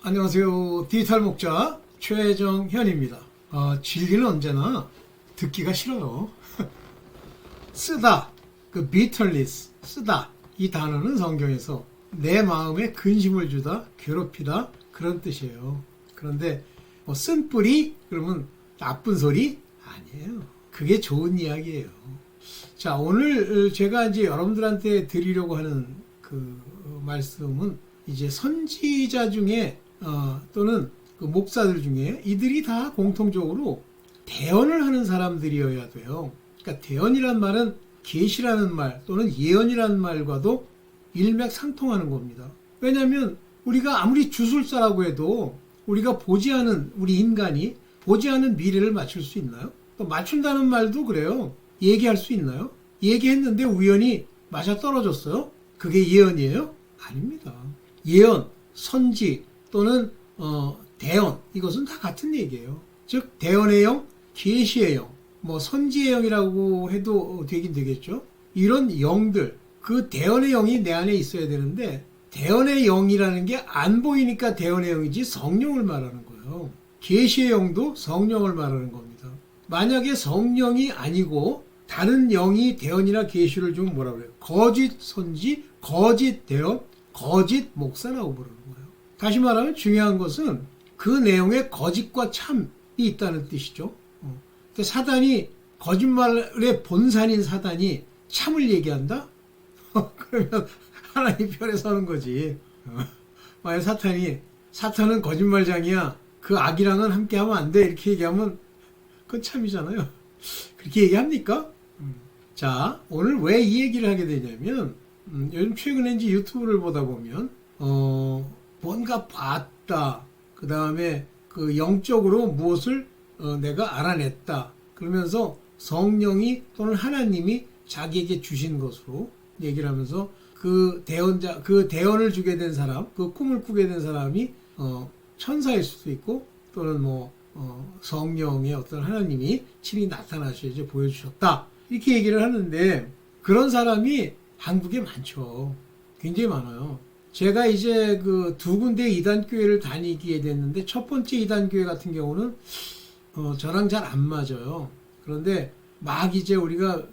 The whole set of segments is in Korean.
안녕하세요. 디지털 목자 최정현입니다. 진리는 언제나 듣기가 싫어요. 쓰다, bitterness, 쓰다 이 단어는 성경에서 내 마음에 근심을 주다, 괴롭히다 그런 뜻이에요. 그런데 쓴뿌리 그러면 나쁜 소리 아니에요. 그게 좋은 이야기예요. 자, 오늘 제가 이제 여러분들한테 드리려고 하는 그 말씀은 이제 선지자 중에 또는 그 목사들 중에 이들이 다 공통적으로 대언을 하는 사람들이어야 돼요. 그러니까 대언이란 말은 계시라는 말 또는 예언이라는 말과도 일맥상통하는 겁니다. 왜냐하면 우리가 아무리 주술사라고 해도 우리가 보지 않은 우리 인간이 보지 않은 미래를 맞출 수 있나요? 또 맞춘다는 말도 그래요. 얘기할 수 있나요? 얘기했는데 우연히 맞아 떨어졌어요? 그게 예언이에요? 아닙니다. 예언, 선지 또는 대언 이것은 다 같은 얘기예요. 즉 대언의 영, 계시의 영, 선지의 영이라고 해도 되긴 되겠죠. 이런 영들, 그 대언의 영이 내 안에 있어야 되는데 대언의 영이라는 게 안 보이니까 대언의 영이지 성령을 말하는 거예요. 계시의 영도 성령을 말하는 겁니다. 만약에 성령이 아니고 다른 영이 대언이나 계시를 좀 뭐라 그래요? 거짓 선지, 거짓 대언, 거짓 목사라고 부르는 거예요. 다시 말하면 중요한 것은 그 내용에 거짓과 참이 있다는 뜻이죠. 근데 사단이 거짓말의 본산인 사단이 참을 얘기한다? 그러면 하나님 편에 서는 거지. 만약 사탄은 거짓말장이야. 그 악이랑은 함께하면 안 돼. 이렇게 얘기하면 그건 참이잖아요. 그렇게 얘기합니까? 자, 오늘 왜 이 얘기를 하게 되냐면 요즘 최근에 이제 유튜브를 보다 보면 뭔가 봤다. 그 다음에 그 영적으로 무엇을 내가 알아냈다. 그러면서 성령이 또는 하나님이 자기에게 주신 것으로 얘기를 하면서 그 대언을 주게 된 사람, 그 꿈을 꾸게 된 사람이 천사일 수도 있고 또는 성령의 어떤 하나님이 친히 나타나셔서 보여주셨다. 이렇게 얘기를 하는데 그런 사람이 한국에 많죠. 굉장히 많아요. 제가 이제 그 두 군데 이단교회를 다니게 됐는데 첫 번째 이단교회 같은 경우는 저랑 잘 안 맞아요. 그런데 막 이제 우리가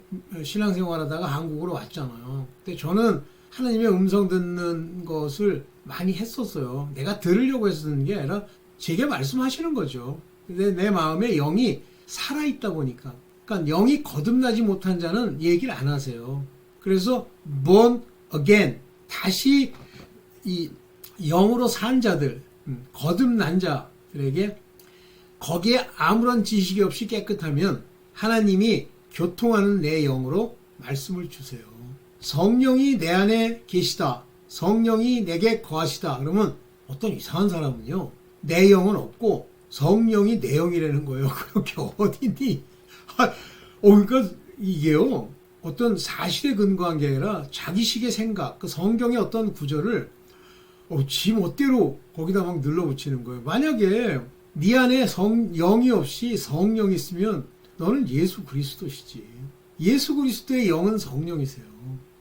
신앙생활 하다가 한국으로 왔잖아요. 근데 저는 하나님의 음성 듣는 것을 많이 했었어요. 내가 들으려고 해서 듣는 게 아니라 제게 말씀하시는 거죠. 근데 내 마음에 영이 살아있다 보니까. 그러니까 영이 거듭나지 못한 자는 얘기를 안 하세요. 그래서 born again, 다시 이 영으로 산 자들, 거듭난 자들에게 거기에 아무런 지식이 없이 깨끗하면 하나님이 교통하는 내 영으로 말씀을 주세요. 성령이 내 안에 계시다. 성령이 내게 거하시다. 그러면 어떤 이상한 사람은요. 내 영은 없고 성령이 내 영이라는 거예요. 그렇게 어디니? 그러니까 이게요. 어떤 사실에 근거한 게 아니라 자기식의 생각, 그 성경의 어떤 구절을 지 멋대로 거기다 막 눌러붙이는 거예요. 만약에 네 안에 영이 없이 성령이 있으면 너는 예수 그리스도시지. 예수 그리스도의 영은 성령이세요.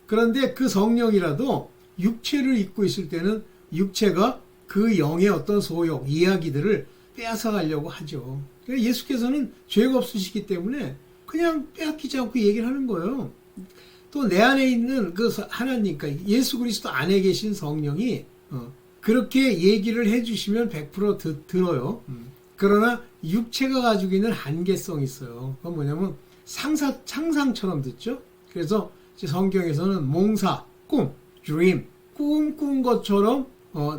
그런데 그 성령이라도 육체를 입고 있을 때는 육체가 그 영의 어떤 소욕, 이야기들을 빼앗아가려고 하죠. 그러니까 예수께서는 죄가 없으시기 때문에 그냥 빼앗기지 않고 얘기를 하는 거예요. 또 내 안에 있는 그 하나님, 그러니까 예수 그리스도 안에 계신 성령이 그렇게 얘기를 해주시면 100% 들어요. 그러나 육체가 가지고 있는 한계성이 있어요. 그건 뭐냐면 상상처럼 듣죠. 그래서 성경에서는 몽사, 꿈, dream, 꿈 꾼 것처럼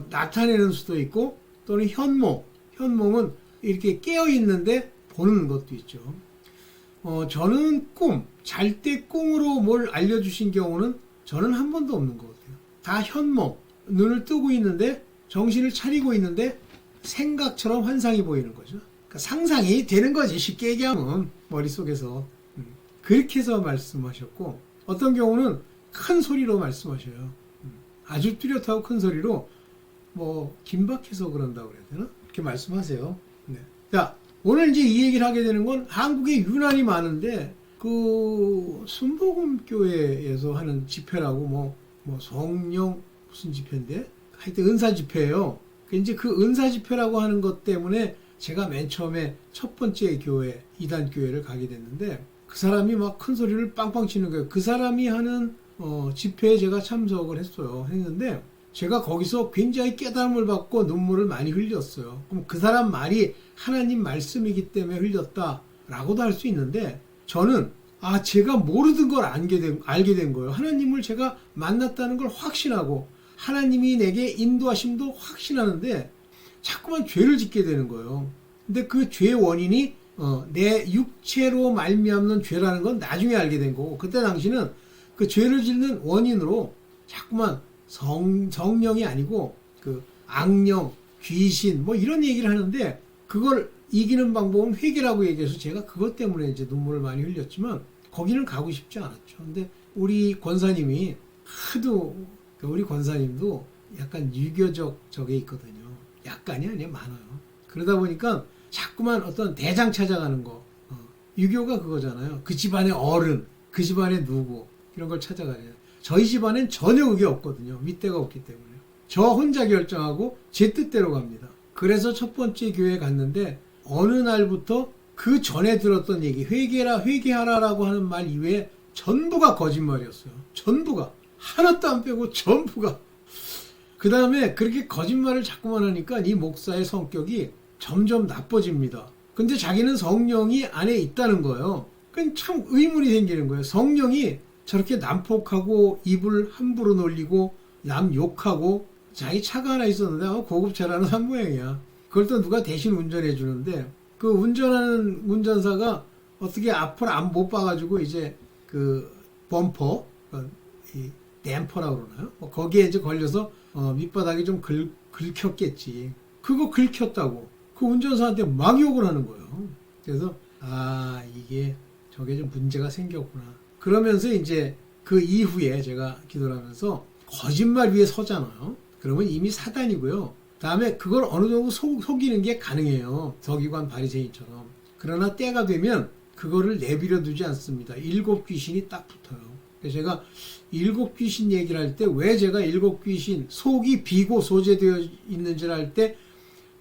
나타내는 수도 있고 또는 현몽은 이렇게 깨어 있는데 보는 것도 있죠. 저는 잘 때 꿈으로 뭘 알려주신 경우는 저는 한 번도 없는 것 같아요. 다 현몽, 눈을 뜨고 있는데 정신을 차리고 있는데 생각처럼 환상이 보이는 거죠. 그러니까 상상이 되는 거지. 쉽게 얘기하면 머릿속에서. 그렇게 해서 말씀하셨고 어떤 경우는 큰 소리로 말씀하셔요. 아주 뚜렷하고 큰 소리로 긴박해서 그런다고 그래야 되나? 이렇게 말씀하세요. 네. 자, 오늘 이제 이 얘기를 하게 되는 건 한국에 유난히 많은데 그 순복음교회에서 하는 집회라고 성령 무슨 집회인데 하여튼 은사 집회예요. 이제 그 은사 집회라고 하는 것 때문에 제가 맨 처음에 첫 번째 교회, 이단 교회를 가게 됐는데 그 사람이 막 큰 소리를 빵빵 치는 거예요. 그 사람이 하는 집회에 제가 참석을 했는데 제가 거기서 굉장히 깨달음을 받고 눈물을 많이 흘렸어요. 그럼 그 사람 말이 하나님 말씀이기 때문에 흘렸다라고도 할 수 있는데 저는 제가 모르던 걸 알게 된 거예요. 하나님을 제가 만났다는 걸 확신하고 하나님이 내게 인도하심도 확신하는데 자꾸만 죄를 짓게 되는 거예요. 근데 그 죄의 원인이 내 육체로 말미암는 죄라는 건 나중에 알게 된 거고 그때 당시는 그 죄를 짓는 원인으로 자꾸만 성령이 아니고 그 악령, 귀신 뭐 이런 얘기를 하는데 그걸 이기는 방법은 회개라고 얘기해서 제가 그것 때문에 이제 눈물을 많이 흘렸지만 거기는 가고 싶지 않았죠. 근데 우리 권사님이 우리 권사님도 약간 유교적 적에 있거든요. 약간이 아니라 많아요. 그러다 보니까 자꾸만 어떤 대장 찾아가는 거. 유교가 그거잖아요. 그 집안의 어른, 그 집안의 누구 이런 걸 찾아가요. 저희 집안엔 전혀 그게 없거든요. 윗대가 없기 때문에. 저 혼자 결정하고 제 뜻대로 갑니다. 그래서 첫 번째 교회에 갔는데 어느 날부터 그 전에 들었던 얘기, 회개하라라고 하는 말 이외에 전부가 거짓말이었어요. 전부가. 하나도 안 빼고 전부가. 그 다음에 그렇게 거짓말을 자꾸만 하니까 이 목사의 성격이 점점 나빠집니다. 근데 자기는 성령이 안에 있다는 거예요. 그러니까 참 의문이 생기는 거예요. 성령이 저렇게 난폭하고 입을 함부로 놀리고 남 욕하고 자기 차가 하나 있었는데 고급차라는 산 모양이야. 그걸 또 누가 대신 운전해 주는데 그 운전하는 운전사가 어떻게 앞을 못 봐가지고 이제 그 범퍼, 이 댐퍼라고 그러나요? 거기에 이제 걸려서 밑바닥이 좀 긁혔겠지. 그거 긁혔다고 그 운전사한테 막 욕을 하는 거예요. 그래서 이게 저게 좀 문제가 생겼구나. 그러면서 이제 그 이후에 제가 기도를 하면서 거짓말 위에 서잖아요. 그러면 이미 사단이고요. 다음에 그걸 어느 정도 속이는 게 가능해요. 서기관 바리새인처럼. 그러나 때가 되면 그거를 내버려 두지 않습니다. 7 귀신이 딱 붙어요. 그래서 제가 7 귀신 얘기를 할 때 왜 제가 7 귀신 속이 비고 소재되어 있는지를 할 때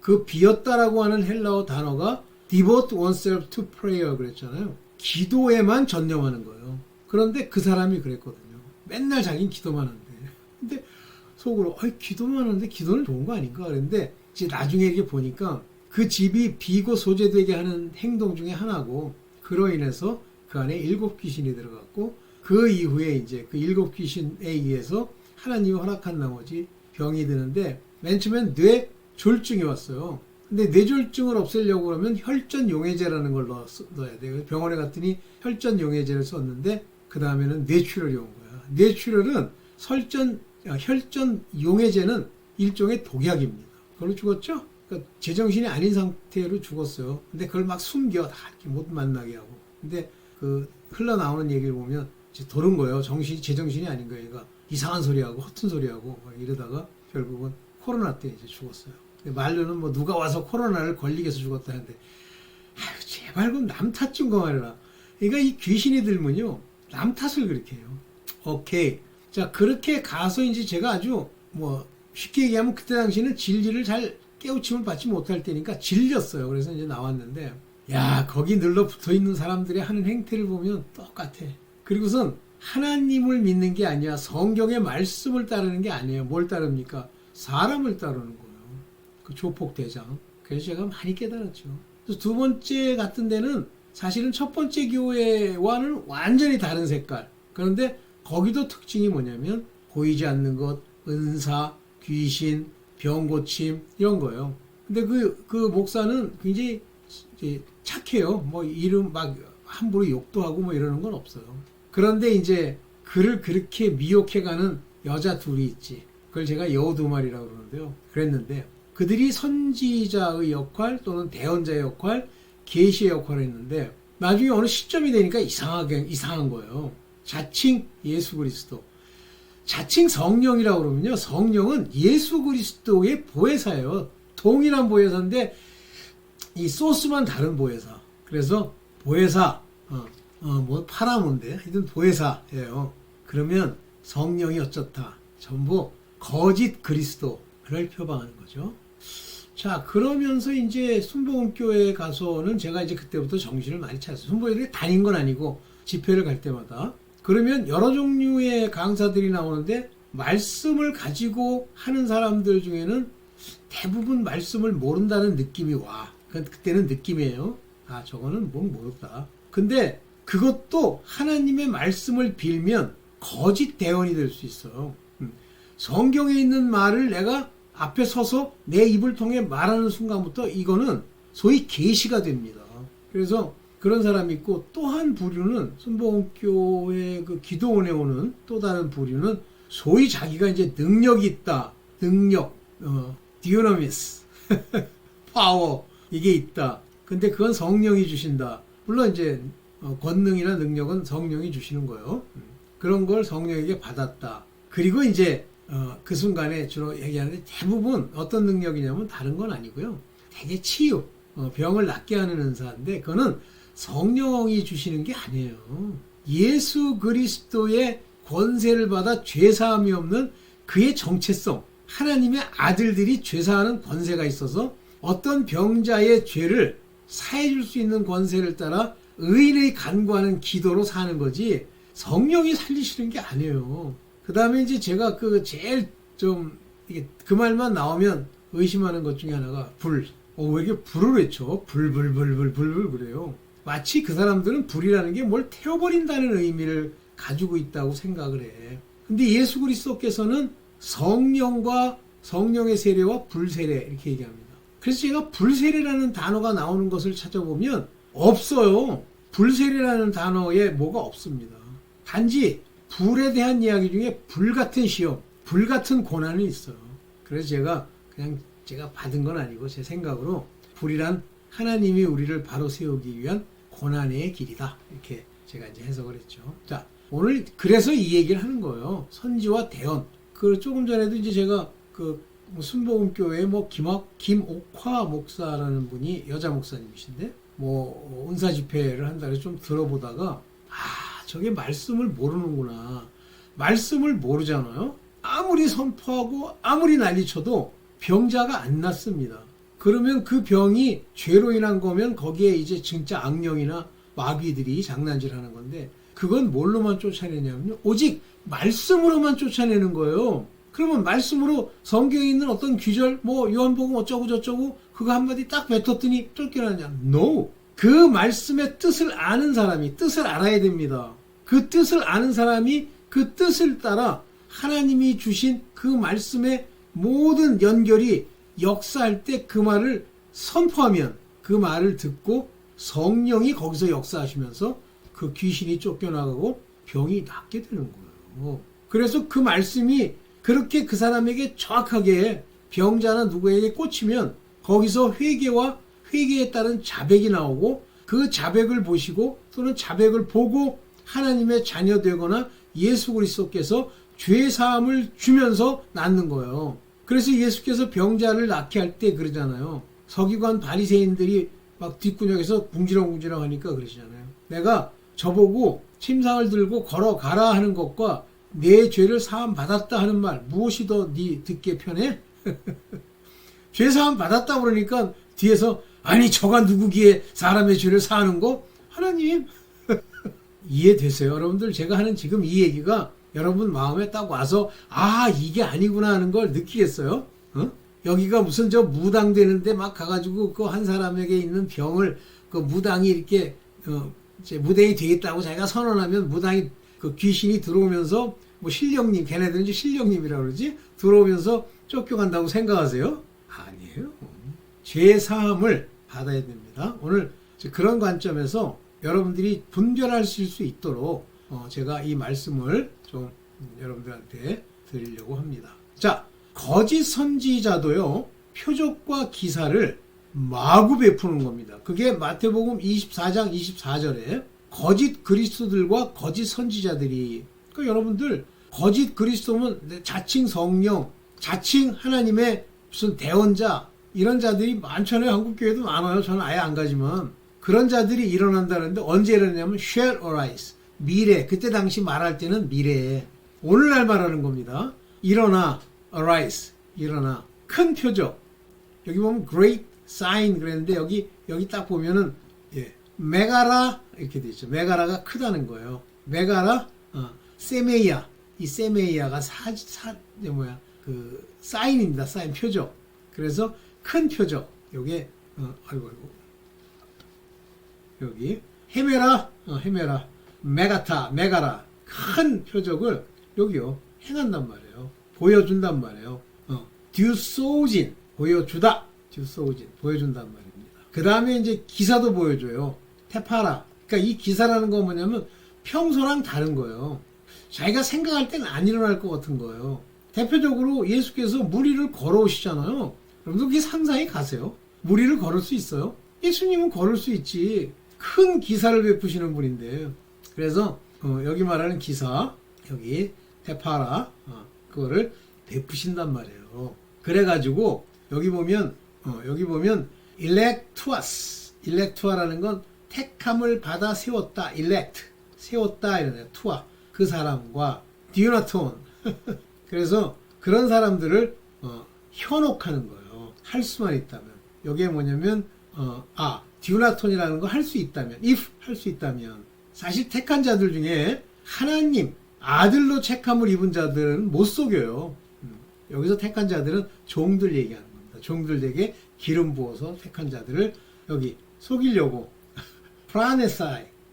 그 비었다라고 하는 헬라어 단어가 devote oneself to prayer 그랬잖아요. 기도에만 전념하는 거예요. 그런데 그 사람이 그랬거든요. 맨날 자기는 기도만 하는데. 근데 속으로 기도만 하는데 기도는 좋은 거 아닌가 그랬는데 이제 나중에 이렇게 보니까 그 집이 비고 소재되게 하는 행동 중에 하나고 그로 인해서 그 안에 7 귀신이 들어갔고 그 이후에 이제 그 7 귀신에 의해서 하나님이 허락한 나머지 병이 드는데 맨 처음엔 뇌졸중이 왔어요. 근데 뇌졸중을 없애려고 그러면 혈전용해제라는 걸 넣어야 돼요. 병원에 갔더니 혈전용해제를 썼는데 그 다음에는 뇌출혈이 온 거야. 뇌출혈은 혈전용해제는 일종의 독약입니다. 그걸로 죽었죠? 그러니까 제정신이 아닌 상태로 죽었어요. 근데 그걸 막 숨겨 다 이렇게 못 만나게 하고. 근데 그 흘러나오는 얘기를 보면 이제 도른 거예요. 제정신이 아닌 거예요. 얘가 이상한 소리하고 허튼 소리하고 이러다가 결국은 코로나 때 이제 죽었어요. 말로는 뭐 누가 와서 코로나를 걸리게 해서 죽었다 하는데 제발 그럼 남 탓 좀 그만해라. 그러니까 이 귀신이 들면요 남 탓을 그렇게 해요. 오케이. 자 그렇게 가서 이제 제가 아주 뭐 쉽게 얘기하면 그때 당시에는 진리를 잘 깨우침을 받지 못할 때니까 질렸어요. 그래서 이제 나왔는데 거기 늘러 붙어있는 사람들이 하는 행태를 보면 똑같아. 그리고선 하나님을 믿는 게 아니야. 성경의 말씀을 따르는 게 아니에요. 뭘 따릅니까? 사람을 따르는 거예요. 그 조폭대장. 그래서 제가 많이 깨달았죠. 두 번째 같은 데는 사실은 첫 번째 교회와는 완전히 다른 색깔. 그런데 거기도 특징이 뭐냐면 보이지 않는 것, 은사, 귀신, 병고침 이런 거예요. 근데 그 목사는 굉장히 착해요. 뭐 이름 막 함부로 욕도 하고 뭐 이러는 건 없어요. 그런데 이제 그를 그렇게 미혹해가는 여자 둘이 있지. 그걸 제가 여우 2마리라고 그러는데요. 그랬는데 그들이 선지자의 역할 또는 대언자의 역할, 계시의 역할을 했는데 나중에 어느 시점이 되니까 이상한 거예요. 자칭 예수 그리스도. 자칭 성령이라고 그러면요. 성령은 예수 그리스도의 보혜사예요. 동일한 보혜사인데 이 소스만 다른 보혜사. 그래서 보혜사, 뭐 파라몬데 하여튼 보혜사예요. 그러면 성령이 어쩌다 전부 거짓 그리스도를 표방하는 거죠. 자, 그러면서 이제 순복음교회에 가서는 제가 이제 그때부터 정신을 많이 차렸어요. 순복음교회에 다닌 건 아니고 집회를 갈 때마다. 그러면 여러 종류의 강사들이 나오는데 말씀을 가지고 하는 사람들 중에는 대부분 말씀을 모른다는 느낌이 와. 그때는 느낌이에요. 아, 저거는 뭐 모르다. 근데 그것도 하나님의 말씀을 빌면 거짓 대언이 될 수 있어요. 성경에 있는 말을 내가 앞에 서서 내 입을 통해 말하는 순간부터 이거는 소위 계시가 됩니다. 그래서 그런 사람이 있고, 또 한 부류는 순복음교회 그 기도원에 오는 또 다른 부류는 소위 자기가 이제 능력이 있다. 능력, 디오너미스, 파워, 이게 있다. 근데 그건 성령이 주신다. 물론 이제 권능이나 능력은 성령이 주시는 거예요. 그런 걸 성령에게 받았다. 그리고 이제 그 순간에 주로 얘기하는데 대부분 어떤 능력이냐면 다른 건 아니고요. 되게 치유, 병을 낫게 하는 은사인데 그거는 성령이 주시는 게 아니에요. 예수 그리스도의 권세를 받아 죄사함이 없는 그의 정체성, 하나님의 아들들이 죄사하는 권세가 있어서 어떤 병자의 죄를 사해줄 수 있는 권세를 따라 의인의 간구하는 기도로 사는 거지 성령이 살리시는 게 아니에요. 그 다음에 이제 제가 그 제일 좀 이게 그 말만 나오면 의심하는 것 중에 하나가 불. 왜 이렇게 불을 외쳐? 불 그래요. 마치 그 사람들은 불이라는 게 뭘 태워버린다는 의미를 가지고 있다고 생각을 해. 근데 예수 그리스도께서는 성령과 성령의 세례와 불세례 이렇게 얘기합니다. 그래서 제가 불세례라는 단어가 나오는 것을 찾아보면 없어요. 불세례라는 단어에 뭐가 없습니다. 단지 불에 대한 이야기 중에 불같은 시험, 불같은 고난이 있어요. 그래서 제가 받은 건 아니고 제 생각으로 불이란 하나님이 우리를 바로 세우기 위한 고난의 길이다. 이렇게 제가 이제 해석을 했죠. 자, 오늘 그래서 이 얘기를 하는 거예요. 선지와 대언. 그 조금 전에도 이제 제가 그 순복음교회 김옥화 목사라는 분이 여자 목사님이신데 은사 집회를 한다 해서 좀 들어보다가 저게 말씀을 모르는구나. 말씀을 모르잖아요. 아무리 선포하고 아무리 난리쳐도 병자가 안 낫습니다. 그러면 그 병이 죄로 인한 거면 거기에 이제 진짜 악령이나 마귀들이 장난질하는 건데 그건 뭘로만 쫓아내냐면요. 오직 말씀으로만 쫓아내는 거예요. 그러면 말씀으로 성경에 있는 어떤 규절, 요한복음 어쩌고 저쩌고 그거 한마디 딱 뱉었더니 쫓겨나냐? No. 그 말씀의 뜻을 아는 사람이 뜻을 알아야 됩니다. 그 뜻을 아는 사람이 그 뜻을 따라 하나님이 주신 그 말씀의 모든 연결이 역사할 때 그 말을 선포하면 그 말을 듣고 성령이 거기서 역사하시면서 그 귀신이 쫓겨나가고 병이 낫게 되는 거예요. 그래서 그 말씀이 그렇게 그 사람에게 정확하게 병자나 누구에게 꽂히면 거기서 회개와 회개에 따른 자백이 나오고 그 자백을 보시고 또는 자백을 보고 하나님의 자녀 되거나 예수 그리스도께서 죄 사함을 주면서 낫는 거예요. 그래서 예수께서 병자를 낫게 할 때 그러잖아요. 서기관 바리새인들이 막 뒷구녕에서 궁지렁궁지렁 하니까 그러시잖아요. 내가 저보고 침상을 들고 걸어가라 하는 것과 내 죄를 사함 받았다 하는 말 무엇이 더 네 듣기에 편해? 죄 사함 받았다 그러니까 뒤에서 아니 저가 누구기에 사람의 죄를 사하는 거? 하나님 이해되세요? 여러분들 제가 하는 지금 이 얘기가 여러분 마음에 딱 와서 이게 아니구나 하는 걸 느끼겠어요? 여기가 무슨 저 무당 되는데 막 가가지고 그 한 사람에게 있는 병을 그 무당이 이렇게 이제 무당이 되겠다고 자기가 선언하면 무당이 그 귀신이 들어오면서 신령님, 걔네들은 이제 신령님이라고 그러지? 들어오면서 쫓겨간다고 생각하세요? 아니에요. 죄 사함을 받아야 됩니다. 오늘 그런 관점에서 여러분들이 분별하실 수 있도록 제가 이 말씀을 좀 여러분들한테 드리려고 합니다. 자, 거짓 선지자도요, 표적과 기사를 마구 베푸는 겁니다. 그게 마태복음 24장 24절에 거짓 그리스도들과 거짓 선지자들이, 그러니까 여러분들 거짓 그리스도면 자칭 성령, 자칭 하나님의 무슨 대언자, 이런 자들이 많잖아요. 한국교회도 많아요. 저는 아예 안 가지만. 그런 자들이 일어난다는데 언제 일어나냐면 shall arise, 미래, 그때 당시 말할 때는 미래에, 오늘날 말하는 겁니다. 일어나, arise, 일어나, 큰 표적, 여기 보면 great sign 그랬는데 여기 딱 보면은 예, 메가라 이렇게 돼 있죠. 메가라가 크다는 거예요. 메가라 세메이아 이 세메이아가 그 사인입니다. 사인 표적. 그래서 큰 표적. 요게 아이고 여기 헤메라 헤메라 메가타 메가라 큰 표적을 여기요 행한단 말이에요. 보여준단 말이에요. 듀소진 보여주다. 듀소진 보여준단 말입니다. 그 다음에 이제 기사도 보여줘요. 테파라. 그러니까 이 기사라는 건 뭐냐면 평소랑 다른 거예요. 자기가 생각할 때는 안 일어날 것 같은 거예요. 대표적으로 예수께서 무리를 걸어오시잖아요. 여러분들 그게 상상이 가세요? 무리를 걸을 수 있어요? 예수님은 걸을 수 있지. 큰 기사를 베푸시는 분인데. 그래서 여기 말하는 기사, 여기 테파라, 그거를 베푸신단 말이에요. 그래가지고 여기 보면 일렉투아라는 건 택함을 받아 세웠다. 일렉트 세웠다 이러네요. 투아 그 사람과 디오나톤 그래서 그런 사람들을 현혹하는 거예요. 할 수만 있다면. 여기에 뭐냐면 디오나톤이라는 거 할 수 있다면, if 할 수 있다면 사실 택한 자들 중에 하나님 아들로 책함을 입은 자들은 못 속여요. 여기서 택한 자들은 종들 얘기하는 겁니다. 종들에게 기름 부어서 택한 자들을 여기 속이려고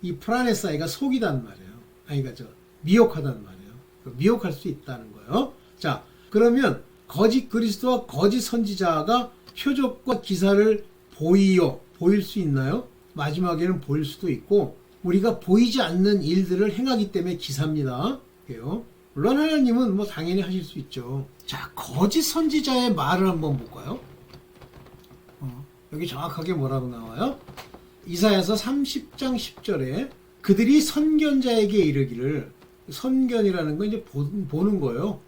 이 프라네사이가 속이단 말이에요. 그러니까 미혹하단 말이에요. 미혹할 수 있다는 거예요. 자, 그러면 거짓 그리스도와 거짓 선지자가 표적과 기사를 보일 수 있나요? 마지막에는 보일 수도 있고 우리가 보이지 않는 일들을 행하기 때문에 기사입니다. 그래요. 물론 하나님은 뭐 당연히 하실 수 있죠. 자, 거짓 선지자의 말을 한번 볼까요? 여기 정확하게 뭐라고 나와요? 이사야서 30장 10절에 그들이 선견자에게 이르기를, 선견이라는 건 이제 보는 거예요.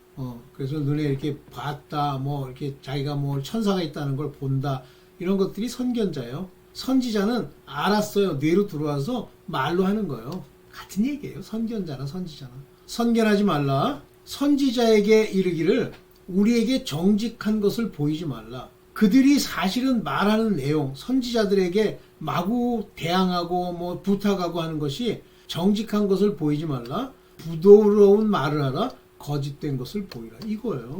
그래서 눈에 이렇게 봤다, 뭐 이렇게 자기가 뭐 천사가 있다는 걸 본다, 이런 것들이 선견자예요. 선지자는 알았어요. 뇌로 들어와서 말로 하는 거예요. 같은 얘기예요. 선견자나 선지자나. 선견하지 말라. 선지자에게 이르기를 우리에게 정직한 것을 보이지 말라. 그들이 사실은 말하는 내용, 선지자들에게 마구 대항하고 뭐 부탁하고 하는 것이 정직한 것을 보이지 말라. 부드러운 말을 하라. 거짓된 것을 보이라. 이거예요.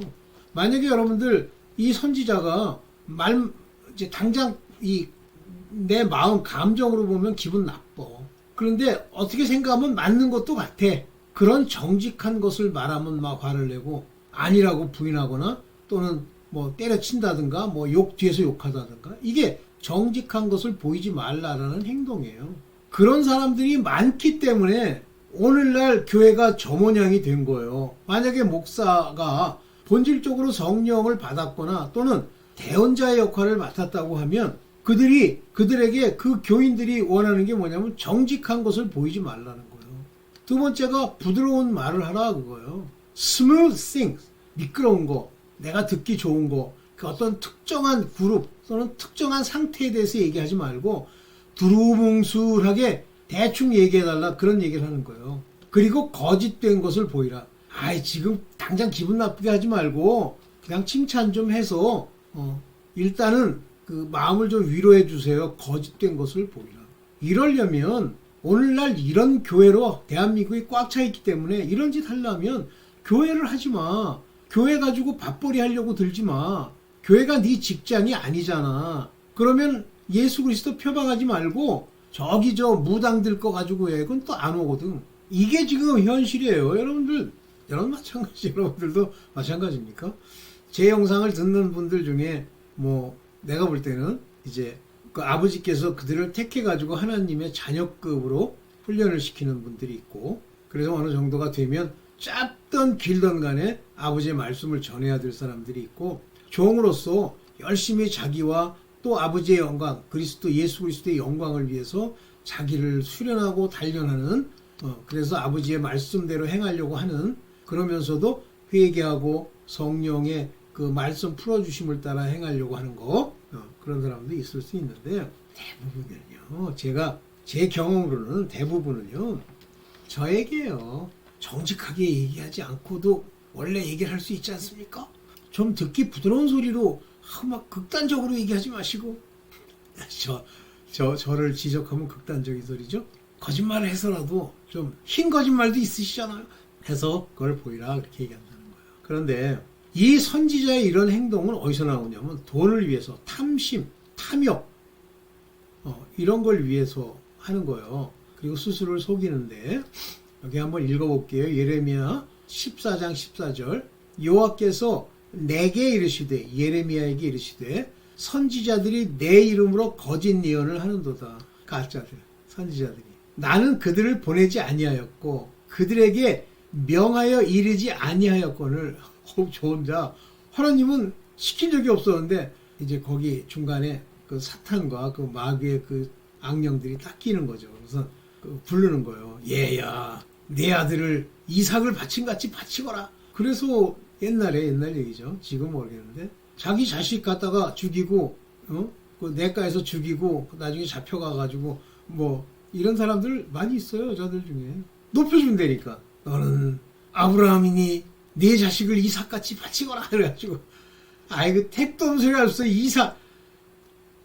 만약에 여러분들 이 선지자가 이제 당장 내 마음 감정으로 보면 기분 나빠. 그런데 어떻게 생각하면 맞는 것도 같아. 그런 정직한 것을 말하면 막 화를 내고 아니라고 부인하거나 또는 뭐 때려친다든가 뭐 뒤에서 욕하다든가, 이게 정직한 것을 보이지 말라라는 행동이에요. 그런 사람들이 많기 때문에 오늘날 교회가 저 모양이 된 거예요. 만약에 목사가 본질적으로 성령을 받았거나 또는 대언자의 역할을 맡았다고 하면 그들에게 그 교인들이 원하는 게 뭐냐면 정직한 것을 보이지 말라는 거예요. 두 번째가 부드러운 말을 하라 그거예요. smooth things, 미끄러운 거, 내가 듣기 좋은 거, 그 어떤 특정한 그룹 또는 특정한 상태에 대해서 얘기하지 말고 두루뭉술하게 대충 얘기해달라, 그런 얘기를 하는 거예요. 그리고 거짓된 것을 보이라. 지금 당장 기분 나쁘게 하지 말고 그냥 칭찬 좀 해서 일단은 그 마음을 좀 위로해 주세요. 거짓된 것을 보이라. 이러려면 오늘날 이런 교회로 대한민국이 꽉 차 있기 때문에 이런 짓 하려면 교회를 하지 마. 교회 가지고 밥벌이 하려고 들지 마. 교회가 네 직장이 아니잖아. 그러면 예수 그리스도 표방하지 말고 저기 무당들 거 가지고 해. 그건 또 안 오거든. 이게 지금 현실이에요. 여러분들도 마찬가지입니까? 제 영상을 듣는 분들 중에 내가 볼 때는 이제 그 아버지께서 그들을 택해 가지고 하나님의 자녀급으로 훈련을 시키는 분들이 있고, 그래서 어느 정도가 되면 짧든 길든 간에 아버지의 말씀을 전해야 될 사람들이 있고, 종으로서 열심히 자기와 또 아버지의 영광, 예수 그리스도의 영광을 위해서 자기를 수련하고 단련하는, 그래서 아버지의 말씀대로 행하려고 하는, 그러면서도 회개하고 성령의 그 말씀 풀어주심을 따라 행하려고 하는 거, 그런 사람도 있을 수 있는데, 대부분은요, 제 경험으로는 대부분은요, 저에게요, 정직하게 얘기하지 않고도 원래 얘기를 할 수 있지 않습니까? 좀 듣기 부드러운 소리로 막 극단적으로 얘기하지 마시고. 저를 지적하면 극단적인 소리죠. 거짓말을 해서라도 좀 흰 거짓말도 있으시잖아요. 해서 그걸 보이라 그렇게 얘기한다는 거예요. 그런데 이 선지자의 이런 행동은 어디서 나오냐면 돈을 위해서 탐심, 탐욕 이런 걸 위해서 하는 거예요. 그리고 스스로를 속이는데 여기 한번 읽어볼게요. 예레미야 14장 14절 여호와께서 내게 이르시되 예레미야에게 이르시되 선지자들이 내 이름으로 거짓 예언을 하는도다. 가짜들, 선지자들이. 나는 그들을 보내지 아니하였고 그들에게 명하여 이르지 아니하였거늘. 저 혼자 하나님은 시킨 적이 없었는데 이제 거기 중간에 그 사탄과 그 마귀의 그 악령들이 딱 끼는 거죠. 그래서 부르는 거예요. 얘야, 내 아들을 이삭을 바친같이 바치거라. 그래서 옛날 얘기죠. 지금 모르겠는데 자기 자식 갖다가 죽이고 그 내과에서 죽이고 나중에 잡혀가가지고 뭐 이런 사람들 많이 있어요. 여자들 중에. 높여준다니까. 너는 아브라함이니 네 자식을 이삭같이 바치거라. 그래가지고 아이고 택도 없는 소리 할 수 있어.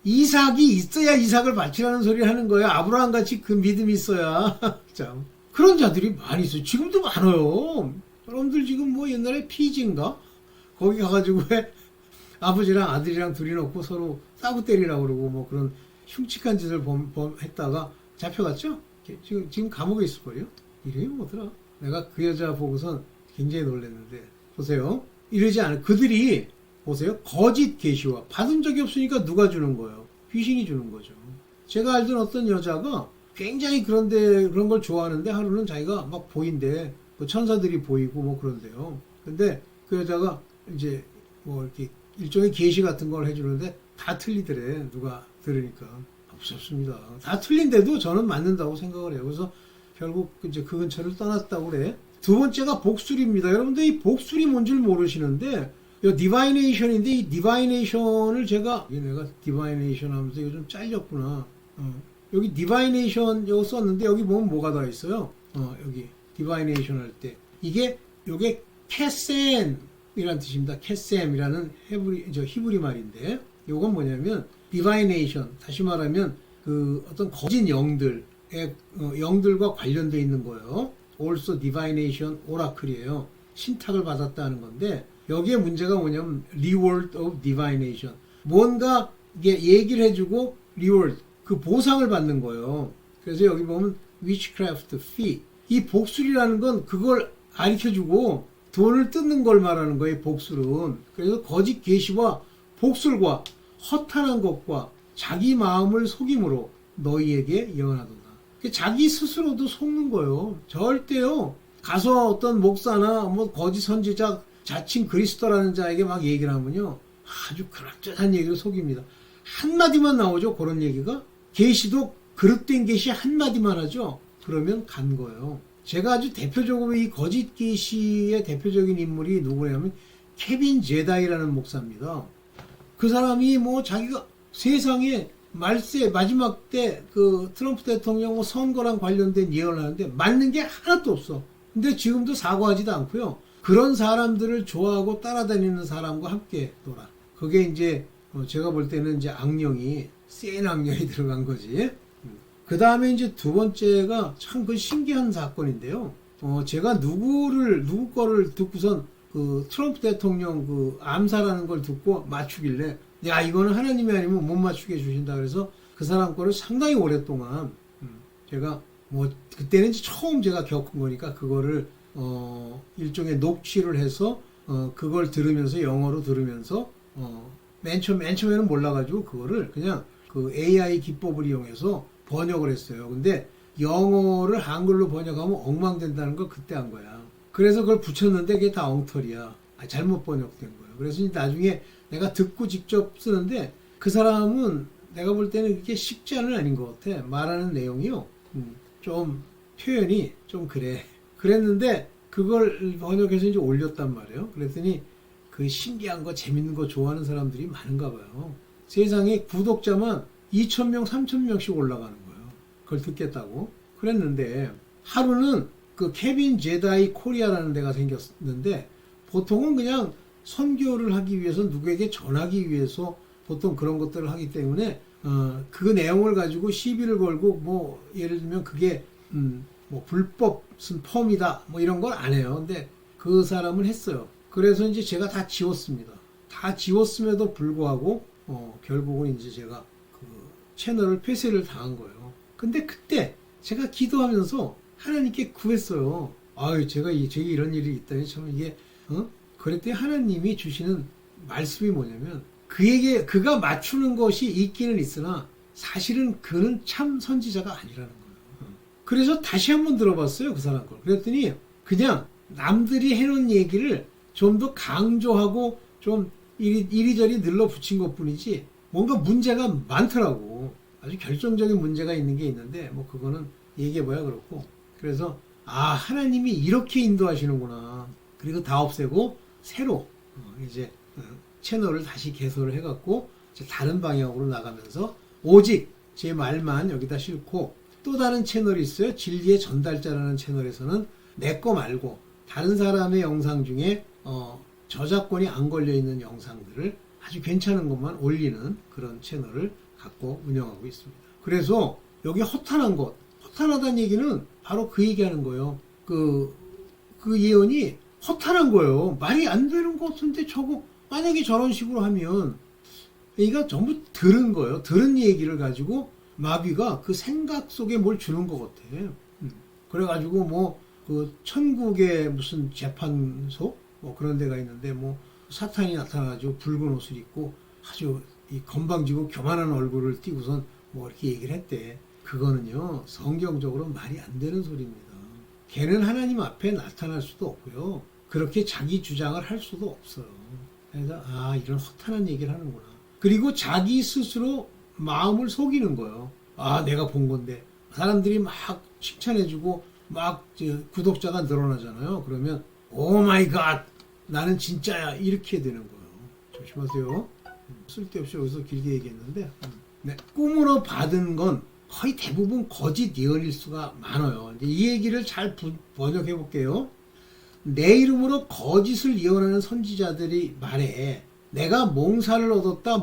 이삭이 있어야 이삭을 바치라는 소리 하는 거야. 아브라함같이 그 믿음이 있어야. 참. 그런 자들이 많이 있어요. 지금도 많아요. 여러분들 지금 뭐 옛날에 피지인가? 거기 가가지고 왜 아버지랑 아들이랑 둘이 놓고 서로 싸고 때리라고 그러고 뭐 그런 흉측한 짓을 했다가 잡혀갔죠? 지금 감옥에 있을걸요? 이름이 뭐더라? 내가 그 여자 보고선 굉장히 놀랐는데 보세요. 이러지 않아요. 그들이 보세요. 거짓 계시와 받은 적이 없으니까 누가 주는 거예요? 귀신이 주는 거죠. 제가 알던 어떤 여자가 굉장히 그런 걸 좋아하는데 하루는 자기가 막 보인대. 뭐 천사들이 보이고 뭐 그런데요. 근데 그 여자가 이제 뭐 이렇게 일종의 계시 같은 걸 해주는데 다 틀리더래. 누가 들으니까. 없었습니다. 다 틀린데도 저는 맞는다고 생각을 해요. 그래서 결국 이제 그 근처를 떠났다고 그래. 두 번째가 복술입니다. 여러분들 이 복술이 뭔지 모르시는데 이 디바이네이션인데 이 디바이네이션을 내가 디바이네이션 하면서 이거 좀 잘렸구나. 여기 디바이네이션 이거 썼는데 여기 보면 뭐가 다 있어요. 여기 디바이네이션 할 때 요게 캐셈이라는 뜻입니다. 캐셈이라는 히브리 말인데 요건 뭐냐면 디바이네이션 다시 말하면 그 어떤 거짓 영들의 영들과 관련되어 있는 거예요. also divination 오라클이에요. 신탁을 받았다는 건데 여기에 문제가 뭐냐면 reward of divination 뭔가 이게 얘기를 해주고 reward 그 보상을 받는 거예요. 그래서 여기 보면 witchcraft fee 이 복술이라는 건 그걸 가르쳐주고 돈을 뜯는 걸 말하는 거예요. 복술은. 그래서 거짓 계시와 복술과 허탄한 것과 자기 마음을 속임으로 너희에게 예언하도다. 자기 스스로도 속는 거예요. 절대요. 가서 어떤 목사나 뭐 거짓 선지자 자칭 그리스도라는 자에게 막 얘기를 하면요. 아주 그럴듯한 얘기를 속입니다. 한마디만 나오죠. 그런 얘기가. 계시도 그릇된 계시 한마디만 하죠. 그러면 간 거예요. 제가 아주 대표적으로 이 거짓 계시의 대표적인 인물이 누구냐면 케빈 제다이라는 목사입니다. 그 사람이 뭐 자기가 세상에 말세 마지막 때 그 트럼프 대통령 선거랑 관련된 예언을 하는데 맞는 게 하나도 없어. 근데 지금도 사과하지도 않고요. 그런 사람들을 좋아하고 따라다니는 사람과 함께 놀아. 그게 이제 제가 볼 때는 이제 악령이 센 악령이 들어간 거지. 그 다음에 이제 두 번째가 참 그 신기한 사건인데요. 제가 누구 거를 듣고선 그 트럼프 대통령 그 암살하는 걸 듣고 맞추길래 야 이거는 하나님이 아니면 못 맞추게 해주신다 그래서 그 사람 거를 상당히 오랫동안 제가 뭐 그때는 처음 제가 겪은 거니까 그거를 일종의 녹취를 해서 그걸 들으면서 영어로 들으면서 맨 처음에는 몰라가지고 그거를 그냥 그 AI 기법을 이용해서 번역을 했어요. 근데 영어를 한글로 번역하면 엉망된다는 걸 그때 한 거야. 그래서 그걸 붙였는데 그게 다 엉터리야. 잘못 번역된 거예요. 그래서 나중에 내가 듣고 직접 쓰는데 그 사람은 내가 볼 때는 그렇게 쉽지는 아닌 것 같아. 말하는 내용이요. 좀 표현이 좀 그래. 그랬는데 그걸 번역해서 이제 올렸단 말이에요. 그랬더니 그 신기한 거 재밌는 거 좋아하는 사람들이 많은가 봐요. 세상에 구독자만 2,000명, 3,000명씩 올라가는 거예요. 그걸 듣겠다고. 그랬는데 하루는 그 케빈 제다이 코리아라는 데가 생겼는데 보통은 그냥 선교를 하기 위해서 누구에게 전하기 위해서 보통 그런 것들을 하기 때문에 그 내용을 가지고 시비를 걸고 뭐 예를 들면 그게 뭐 불법 무슨 펌이다 뭐 이런 걸 안 해요. 근데 그 사람은 했어요. 그래서 이제 제가 다 지웠습니다. 다 지웠음에도 불구하고 결국은 이제 제가 그 채널을 폐쇄를 당한 거예요. 근데 그때 제가 기도하면서 하나님께 구했어요. 아유, 제가 이런 일이 있다니 참 이게 그랬더니 하나님이 주시는 말씀이 뭐냐면 그가 맞추는 것이 있기는 있으나 사실은 그는 참 선지자가 아니라는 거예요. 그래서 다시 한번 들어봤어요, 그 사람 걸. 그랬더니 그냥 남들이 해놓은 얘기를 좀 더 강조하고 좀 이리저리 늘러붙인 것 뿐이지 뭔가 문제가 많더라고. 아주 결정적인 문제가 있는 게 있는데 뭐 그거는 얘기해봐야 그렇고. 그래서 하나님이 이렇게 인도하시는구나. 그리고 다 없애고 새로 이제 채널을 다시 개설을 해갖고 다른 방향으로 나가면서 오직 제 말만 여기다 싣고 또 다른 채널이 있어요. 진리의 전달자라는 채널에서는 내 거 말고 다른 사람의 영상 중에 저작권이 안 걸려있는 영상들을 아주 괜찮은 것만 올리는 그런 채널을 갖고 운영하고 있습니다. 그래서 여기 허탄한 것, 허탄하다는 얘기는 바로 그 얘기하는 거예요. 그 예언이 허탄한 거예요. 말이 안 되는 것 같은데 저거 만약에 저런 식으로 하면 얘가 전부 들은 거예요. 들은 얘기를 가지고 마귀가 그 생각 속에 뭘 주는 것 같아. 그래가지고 뭐 그 천국의 무슨 재판소 뭐 그런 데가 있는데 뭐 사탄이 나타나가지고 붉은 옷을 입고 아주 이 건방지고 교만한 얼굴을 띠고선 뭐 이렇게 얘기를 했대. 그거는요 성경적으로 말이 안 되는 소리입니다. 걔는 하나님 앞에 나타날 수도 없고요. 그렇게 자기 주장을 할 수도 없어요. 그래서 이런 허탄한 얘기를 하는구나. 그리고 자기 스스로 마음을 속이는 거예요. 내가 본 건데. 사람들이 막 칭찬해주고 막 구독자가 늘어나잖아요. 그러면 오 마이 갓 나는 진짜야 이렇게 되는 거예요. 조심하세요. 쓸데없이 여기서 길게 얘기했는데 네. 꿈으로 받은 건 거의 대부분 거짓 예언일 수가 많아요. 이 얘기를 잘 번역해 볼게요. 내 이름으로 거짓을 예언하는 선지자들이 말해 내가 몽사를 얻었다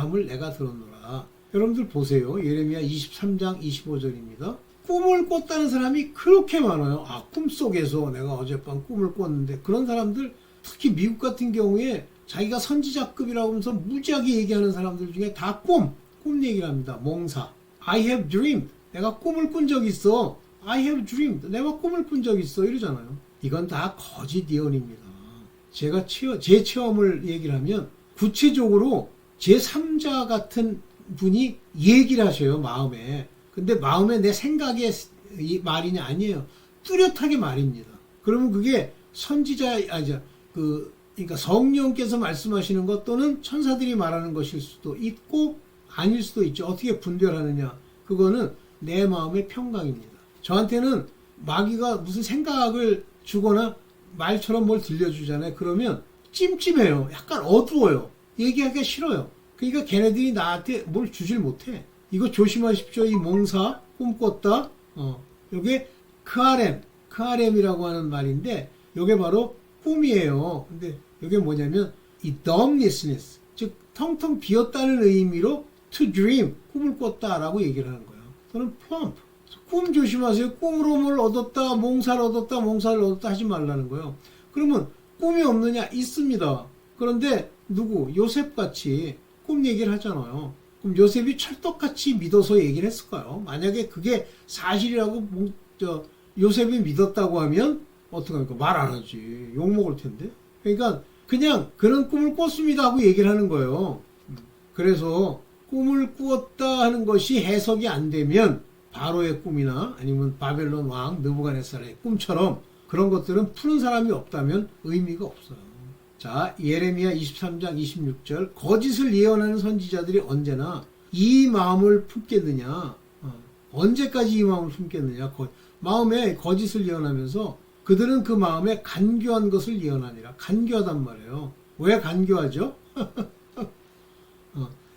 함을 내가 들었노라. 여러분들 보세요. 예레미야 23장 25절입니다. 꿈을 꿨다는 사람이 그렇게 많아요. 꿈속에서 내가 어젯밤 꿈을 꿨는데 그런 사람들 특히 미국 같은 경우에 자기가 선지자급이라고 하면서 무지하게 얘기하는 사람들 중에 다 꿈 얘기를 합니다. 몽사. I have dreamed. 내가 꿈을 꾼 적이 있어. I have dreamed. 내가 꿈을 꾼 적이 있어. 이러잖아요. 이건 다 거짓 예언입니다. 제가 제 체험을 얘기를 하면 구체적으로 제3자 같은 분이 얘기를 하셔요. 마음에. 근데 마음에 내 생각의 말이냐 아니에요. 뚜렷하게 말입니다. 그러면 그게 그러니까 성령께서 말씀하시는 것 또는 천사들이 말하는 것일 수도 있고 아닐 수도 있죠. 어떻게 분별하느냐. 그거는 내 마음의 평강입니다. 저한테는 마귀가 무슨 생각을 주거나 말처럼 뭘 들려주잖아요. 그러면 찜찜해요. 약간 어두워요. 얘기하기가 싫어요. 그러니까 걔네들이 나한테 뭘 주질 못해. 이거 조심하십시오. 이 몽사, 꿈꿨다. 요게 크아렘이라고 하는 말인데 요게 바로 꿈이에요. 근데 요게 뭐냐면 이 dumbness, 즉 텅텅 비었다는 의미로 to dream, 꿈을 꿨다라고 얘기를 하는 거예요. 또는 plump, 꿈 조심하세요. 꿈으로 뭘 얻었다, 몽사를 얻었다 하지 말라는 거예요. 그러면 꿈이 없느냐? 있습니다. 그런데 요셉같이 꿈 얘기를 하잖아요. 그럼 요셉이 철떡같이 믿어서 얘기를 했을까요? 만약에 그게 사실이라고 요셉이 믿었다고 하면 어떡합니까? 말 안 하지. 욕먹을 텐데. 그러니까 그냥 그런 꿈을 꿨습니다 하고 얘기를 하는 거예요. 그래서 꿈을 꾸었다 하는 것이 해석이 안 되면 바로의 꿈이나 아니면 바벨론 왕 느부갓네살의 꿈처럼 그런 것들은 푸는 사람이 없다면 의미가 없어요. 자, 예레미야 23장 26절 거짓을 예언하는 선지자들이 언제나 이 마음을 품겠느냐. 언제까지 이 마음을 품겠느냐. 마음에 거짓을 예언하면서 그들은 그 마음에 간교한 것을 예언하니라. 간교하단 말이에요. 왜 간교하죠?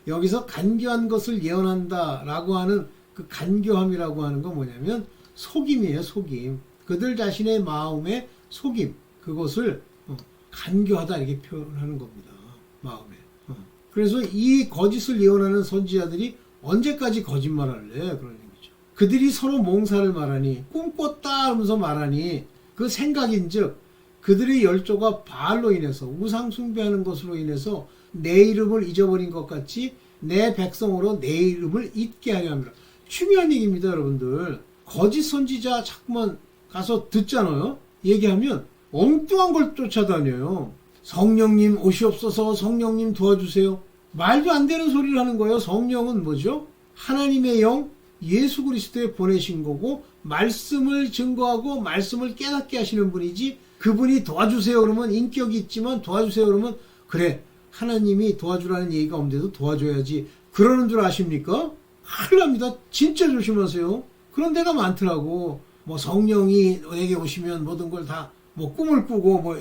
여기서 간교한 것을 예언한다라고 하는 그 간교함이라고 하는 건 뭐냐면 속임이에요. 속임. 그들 자신의 마음의 속임. 그것을 간교하다 이렇게 표현하는 겁니다. 마음에. 그래서 이 거짓을 예언하는 선지자들이 언제까지 거짓말할래? 그런 얘기죠. 그들이 서로 몽사를 말하니 꿈꿨다 하면서 말하니 그 생각인즉 그들의 열조가 바알로 인해서 우상 숭배하는 것으로 인해서 내 이름을 잊어버린 것 같이 내 백성으로 내 이름을 잊게 하려 합니다. 중요한 얘기입니다, 여러분들. 거짓 선지자 자꾸만 가서 듣잖아요. 얘기하면 엉뚱한 걸 쫓아다녀요. 성령님 오시옵소서, 성령님 도와주세요. 말도 안 되는 소리를 하는 거예요. 성령은 뭐죠? 하나님의 영, 예수 그리스도에 보내신 거고 말씀을 증거하고 말씀을 깨닫게 하시는 분이지, 그분이 도와주세요 그러면 인격이 있지만 도와주세요 그러면 그래 하나님이 도와주라는 얘기가 없는데도 도와줘야지 그러는 줄 아십니까? 큰일 납니다. 진짜 조심하세요. 그런 데가 많더라고. 뭐 성령이 내게 오시면 모든 걸 다 뭐 꿈을 꾸고 뭐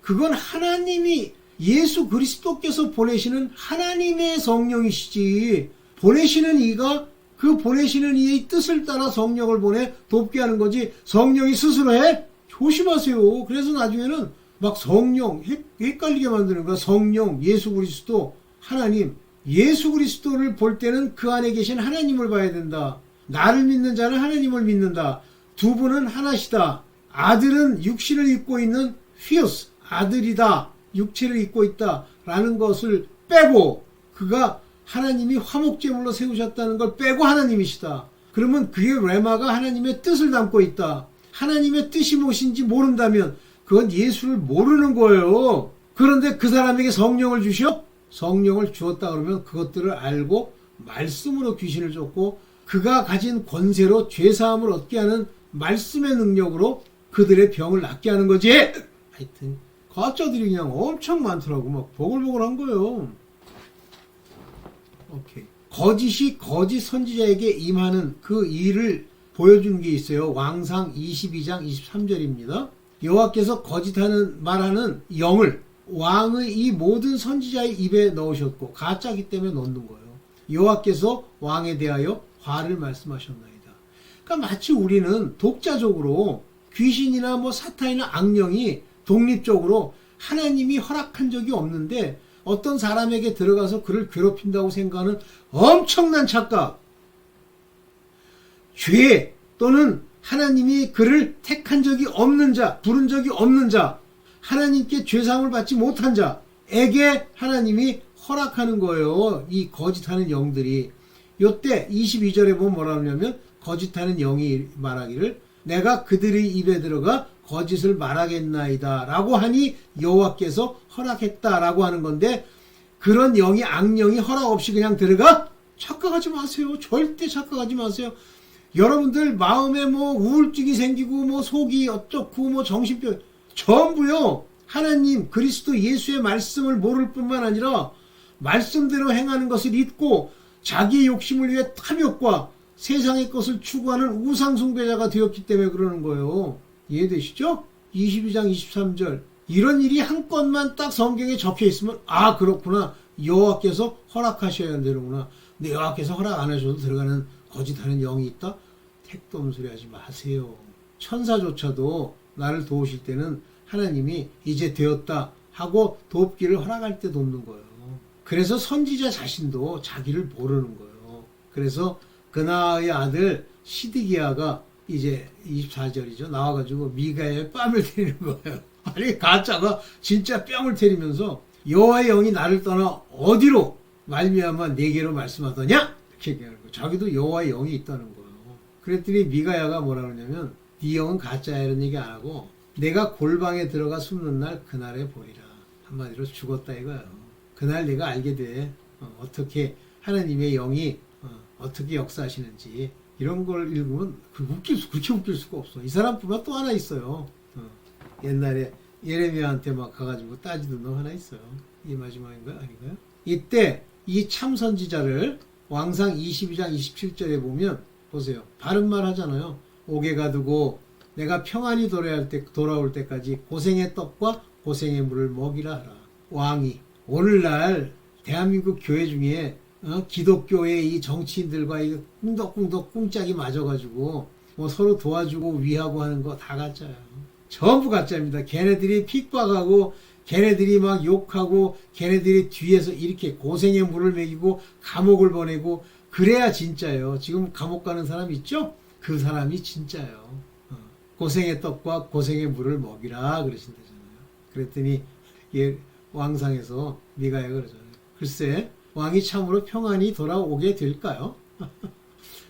그건 하나님이 예수 그리스도께서 보내시는 하나님의 성령이시지, 보내시는 이가 그 보내시는 이의 뜻을 따라 성령을 보내 돕게 하는 거지 성령이 스스로 해? 조심하세요. 그래서 나중에는 막 성령 헷갈리게 만드는 거야. 성령, 예수 그리스도, 하나님. 예수 그리스도를 볼 때는 그 안에 계신 하나님을 봐야 된다. 나를 믿는 자는 하나님을 믿는다. 두 분은 하나시다. 아들은 육신을 입고 있는 휘오스, 아들이다. 육체를 입고 있다. 라는 것을 빼고 그가 하나님이 화목제물로 세우셨다는 걸 빼고 하나님이시다. 그러면 그의 레마가 하나님의 뜻을 담고 있다. 하나님의 뜻이 무엇인지 모른다면 그건 예수를 모르는 거예요. 그런데 그 사람에게 성령을 주셔? 성령을 주었다 그러면 그것들을 알고 말씀으로 귀신을 쫓고 그가 가진 권세로 죄사함을 얻게 하는 말씀의 능력으로 그들의 병을 낫게 하는 거지. 하여튼 가짜들이 그냥 엄청 많더라고. 막 보글보글한 거예요. 오케이. 거짓이 거짓 선지자에게 임하는 그 일을 보여준 게 있어요. 왕상 22장 23절입니다. 여호와께서 거짓하는 말하는 영을 왕의 이 모든 선지자의 입에 넣으셨고 가짜기 때문에 넣는 거예요. 여호와께서 왕에 대하여 화를 말씀하셨나이다. 그러니까 마치 우리는 독자적으로 귀신이나 뭐 사탄이나 악령이 독립적으로 하나님이 허락한 적이 없는데 어떤 사람에게 들어가서 그를 괴롭힌다고 생각하는 엄청난 착각. 죄 또는 하나님이 그를 택한 적이 없는 자, 부른 적이 없는 자, 하나님께 죄사함을 받지 못한 자에게 하나님이 허락하는 거예요. 이 거짓하는 영들이. 요때 22절에 보면 뭐라 하냐면 거짓하는 영이 말하기를 내가 그들의 입에 들어가 거짓을 말하겠나이다 라고 하니 여호와께서 허락했다라고 하는 건데, 그런 영이 악령이 허락 없이 그냥 들어가? 착각하지 마세요. 절대 착각하지 마세요. 여러분들 마음에 뭐 우울증이 생기고 뭐 속이 어쩌고 뭐 정신병 전부요 하나님 그리스도 예수의 말씀을 모를 뿐만 아니라 말씀대로 행하는 것을 잊고 자기의 욕심을 위해 탐욕과 세상의 것을 추구하는 우상숭배자가 되었기 때문에 그러는 거예요. 이해되시죠? 22장 23절 이런 일이 한 건만 딱 성경에 적혀 있으면 아 그렇구나, 여호와께서 허락하셔야 되는구나. 근데 여호와께서 허락 안 하셔도 들어가는 거짓하는 영이 있다? 택도 없는 소리 하지 마세요. 천사조차도 나를 도우실 때는 하나님이 이제 되었다 하고 돕기를 허락할 때 돕는 거예요. 그래서 선지자 자신도 자기를 모르는 거예요. 그래서 그나의 아들 시드기야가 이제 24절이죠. 나와가지고 미가의 뺨을 때리는 거예요. 아니 가짜가 진짜 뺨을 때리면서 여호와의 영이 나를 떠나 어디로 말미암아 내게로 말씀하더냐? 이렇게 얘기하는 거예요. 자기도 여호와의 영이 있다는 거예요. 그랬더니 미가야가 뭐라 그러냐면 네 영은 가짜야 이런 얘기 안 하고 내가 골방에 들어가 숨는 날 그날에 보이라. 한마디로 죽었다 이거예요. 그날 내가 알게 돼. 어떻게 하나님의 영이 어떻게 역사하시는지. 이런 걸 읽으면 그렇게 웃길 수가 없어. 이 사람뿐만 또 하나 있어요. 옛날에 예레미야한테 막 가가지고 따지던 놈 하나 있어요. 이 마지막인가요? 아닌가요? 이때 이 참선지자를 왕상 22장 27절에 보면 보세요. 바른 말 하잖아요. 옥에 가두고 내가 평안히 돌아올 때까지 고생의 떡과 고생의 물을 먹이라 하라. 왕이 오늘날 대한민국 교회 중에 기독교의 이 정치인들과 이 꿍덕꿍덕 꿍짝이 맞아가지고 뭐 서로 도와주고 위하고 하는 거 다 가짜예요. 전부 가짜입니다. 걔네들이 픽박하고 걔네들이 막 욕하고 걔네들이 뒤에서 이렇게 고생의 물을 먹이고 감옥을 보내고 그래야 진짜예요. 지금 감옥 가는 사람 있죠? 그 사람이 진짜예요. 고생의 떡과 고생의 물을 먹이라 그러신다잖아요. 그랬더니 예, 왕상에서 미가야가 그러잖아요. 글쎄 왕이 참으로 평안히 돌아오게 될까요?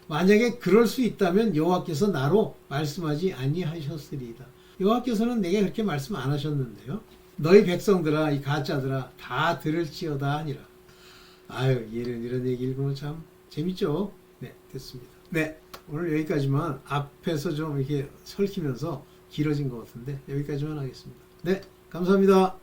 만약에 그럴 수 있다면 여호와께서 나로 말씀하지 아니하셨으리이다. 여호와께서는 내게 그렇게 말씀 안 하셨는데요. 너희 백성들아 이 가짜들아 다 들을지어다 하니라. 아유 이런 얘기 읽으면 참 재밌죠. 네 됐습니다. 네 오늘 여기까지만 앞에서 좀 이렇게 설키면서 길어진 것 같은데 여기까지만 하겠습니다. 네 감사합니다.